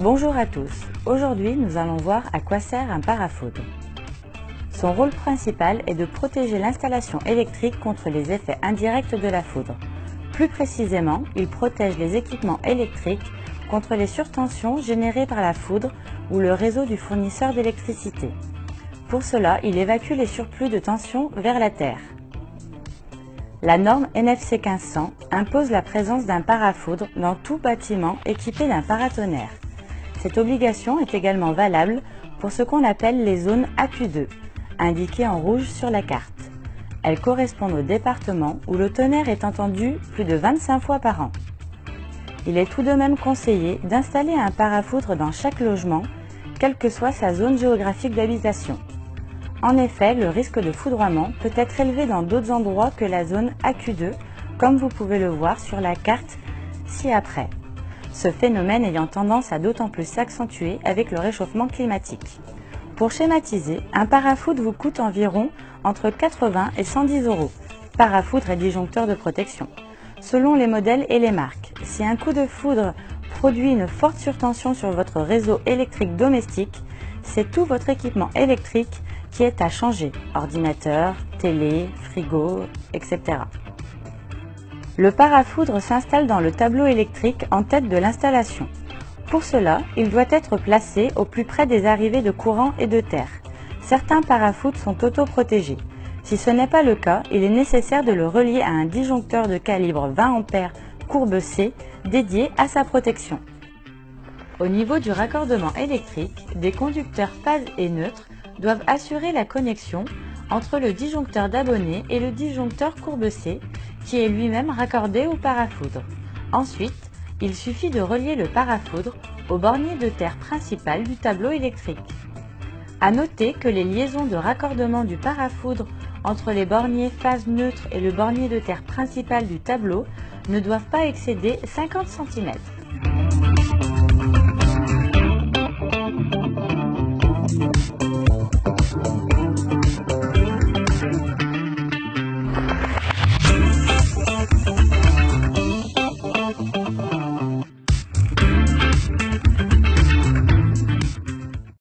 Bonjour à tous, aujourd'hui nous allons voir à quoi sert un parafoudre. Son rôle principal est de protéger l'installation électrique contre les effets indirects de la foudre. Plus précisément, il protège les équipements électriques contre les surtensions générées par la foudre ou le réseau du fournisseur d'électricité. Pour cela, il évacue les surplus de tension vers la terre. La norme NFC 1500 impose la présence d'un parafoudre dans tout bâtiment équipé d'un paratonnerre. Cette obligation est également valable pour ce qu'on appelle les zones AQ2, indiquées en rouge sur la carte. Elles correspondent aux départements où le tonnerre est entendu plus de 25 fois par an. Il est tout de même conseillé d'installer un parafoudre dans chaque logement, quelle que soit sa zone géographique d'habitation. En effet, le risque de foudroiement peut être élevé dans d'autres endroits que la zone AQ2, comme vous pouvez le voir sur la carte ci-après. Ce phénomène ayant tendance à d'autant plus s'accentuer avec le réchauffement climatique. Pour schématiser, un parafoudre vous coûte environ entre 80 et 110 €, parafoudre et disjoncteur de protection, selon les modèles et les marques. Si un coup de foudre produit une forte surtension sur votre réseau électrique domestique, c'est tout votre équipement électrique qui est à changer, ordinateur, télé, frigo, etc. Le parafoudre s'installe dans le tableau électrique en tête de l'installation. Pour cela, il doit être placé au plus près des arrivées de courant et de terre. Certains parafoudres sont autoprotégés. Si ce n'est pas le cas, il est nécessaire de le relier à un disjoncteur de calibre 20 A courbe C dédié à sa protection. Au niveau du raccordement électrique, des conducteurs phase et neutre doivent assurer la connexion entre le disjoncteur d'abonné et le disjoncteur courbe C, qui est lui-même raccordé au parafoudre. Ensuite, il suffit de relier le parafoudre au bornier de terre principal du tableau électrique. À noter que les liaisons de raccordement du parafoudre entre les borniers phase neutre et le bornier de terre principal du tableau ne doivent pas excéder 50 cm.